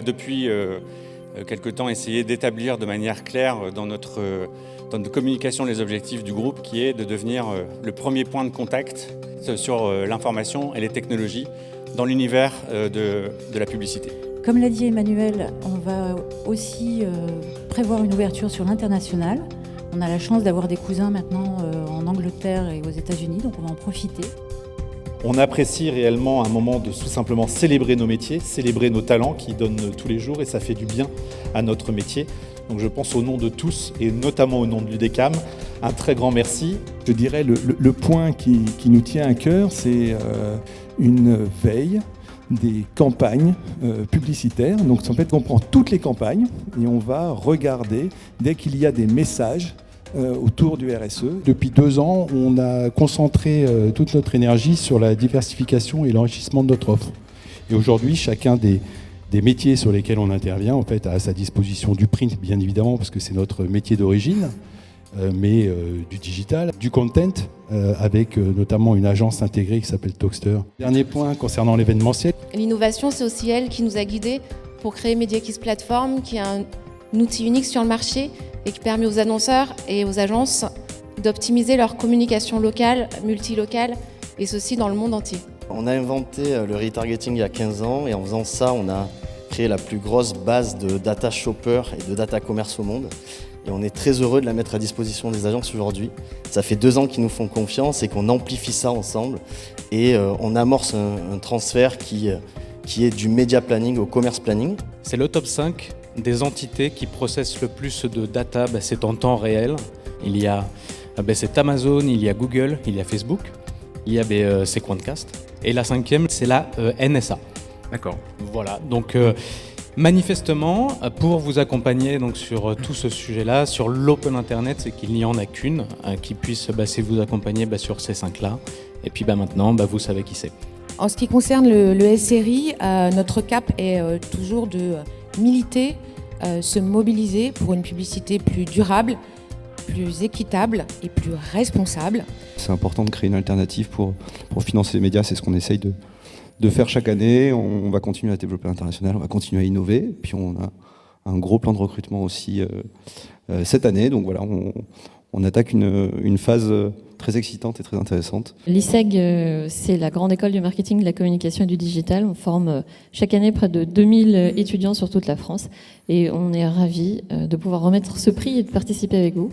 depuis quelque temps essayé d'établir de manière claire dans notre communication les objectifs du groupe, qui est de devenir le premier point de contact sur l'information et les technologies dans l'univers de la publicité. Comme l'a dit Emmanuel, on va aussi prévoir une ouverture sur l'international. On a la chance d'avoir des cousins maintenant en Angleterre et aux États-Unis, donc on va en profiter. On apprécie réellement un moment de tout simplement célébrer nos métiers, célébrer nos talents qui donnent tous les jours, et ça fait du bien à notre métier. Donc je pense au nom de tous et notamment au nom de l'UDECAM, un très grand merci. Je dirais le point qui nous tient à cœur, c'est une veille des campagnes publicitaires. Donc en fait on prend toutes les campagnes et on va regarder dès qu'il y a des messages autour du RSE. Depuis 2 ans, on a concentré toute notre énergie sur la diversification et l'enrichissement de notre offre. Et aujourd'hui, chacun des métiers sur lesquels on intervient, en fait, a à sa disposition du print, bien évidemment, parce que c'est notre métier d'origine, mais du digital, du content, avec notamment une agence intégrée qui s'appelle Talkster. Dernier point concernant l'événementiel. L'innovation, c'est aussi elle qui nous a guidés pour créer MediaKiss Platform, qui est un outil unique sur le marché et qui permet aux annonceurs et aux agences d'optimiser leur communication locale, multilocale, et ceci dans le monde entier. On a inventé le retargeting il y a 15 ans et en faisant ça, on a créé la plus grosse base de data shopper et de data commerce au monde. Et on est très heureux de la mettre à disposition des agences aujourd'hui. Ça fait 2 ans qu'ils nous font confiance et qu'on amplifie ça ensemble. Et on amorce un transfert qui est du media planning au commerce planning. C'est le top 5 des entités qui processent le plus de data, c'est en temps réel. Il y a c'est Amazon, il y a Google, il y a Facebook, il y a c'est Quantcast. Et la 5e, c'est la NSA. D'accord. Voilà, donc manifestement, pour vous accompagner donc, sur tout ce sujet-là, sur l'Open Internet, c'est qu'il n'y en a qu'une qui puisse vous accompagner sur ces 5-là. Et puis maintenant, vous savez qui c'est. En ce qui concerne le SRI, notre cap est toujours de militer, se mobiliser pour une publicité plus durable, plus équitable et plus responsable. C'est important de créer une alternative pour financer les médias, c'est ce qu'on essaye de faire chaque année. On va continuer à développer l'international, on va continuer à innover, puis on a un gros plan de recrutement aussi cette année, donc voilà, on attaque une phase très excitante et très intéressante. L'ISEG, c'est la grande école du marketing, de la communication et du digital. On forme chaque année près de 2000 étudiants sur toute la France et on est ravis de pouvoir remettre ce prix et de participer avec vous.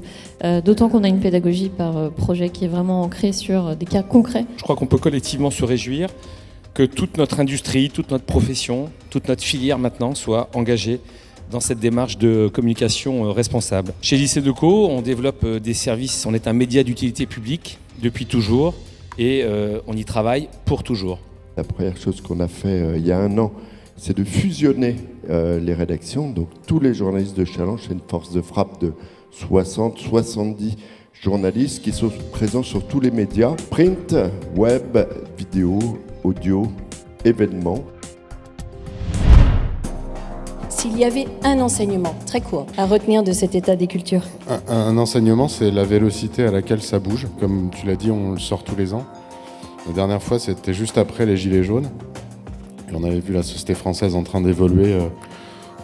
D'autant qu'on a une pédagogie par projet qui est vraiment ancrée sur des cas concrets. Je crois qu'on peut collectivement se réjouir que toute notre industrie, toute notre profession, toute notre filière maintenant soit engagée dans cette démarche de communication responsable. Chez Lycée-Deco, on développe des services, on est un média d'utilité publique depuis toujours et on y travaille pour toujours. La première chose qu'on a fait il y a 1 an, c'est de fusionner les rédactions. Donc tous les journalistes de Challenge, c'est une force de frappe de 60-70 journalistes qui sont présents sur tous les médias, print, web, vidéo, audio, événements. S'il y avait un enseignement très court à retenir de cet état des cultures. Un enseignement, c'est la vélocité à laquelle ça bouge. Comme tu l'as dit, on le sort tous les ans. La dernière fois, c'était juste après les Gilets jaunes. Et on avait vu la société française en train d'évoluer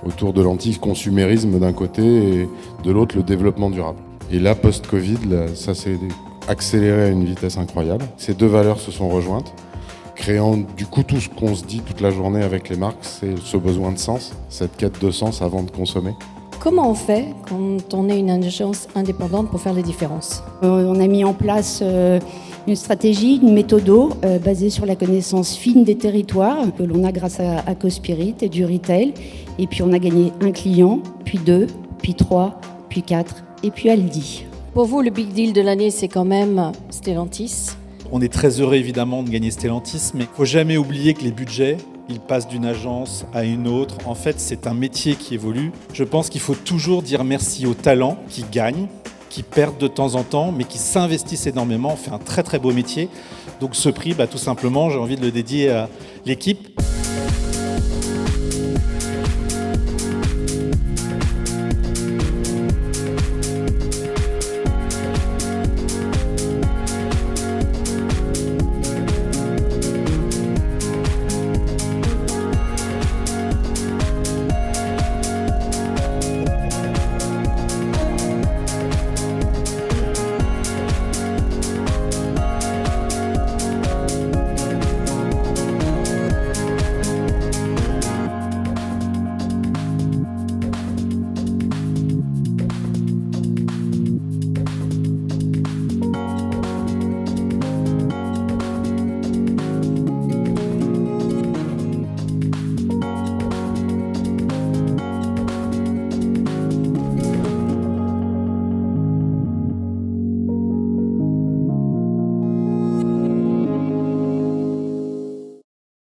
autour de l'anti-consumérisme d'un côté et de l'autre, le développement durable. Et là, post-Covid, ça s'est accéléré à une vitesse incroyable. Ces 2 valeurs se sont rejointes, créant du coup tout ce qu'on se dit toute la journée avec les marques, c'est ce besoin de sens, cette quête de sens avant de consommer. Comment on fait quand on est une agence indépendante pour faire les différences ? On a mis en place une stratégie, une méthode basée sur la connaissance fine des territoires que l'on a grâce à Cospirit et du retail. Et puis on a gagné 1 client, puis 2, puis 3, puis 4 et puis Aldi. Pour vous, le big deal de l'année, c'est quand même Stellantis. On est très heureux évidemment de gagner Stellantis, mais il ne faut jamais oublier que les budgets, ils passent d'une agence à une autre. En fait, c'est un métier qui évolue. Je pense qu'il faut toujours dire merci aux talents qui gagnent, qui perdent de temps en temps, mais qui s'investissent énormément. On fait un très très beau métier. Donc ce prix, tout simplement, j'ai envie de le dédier à l'équipe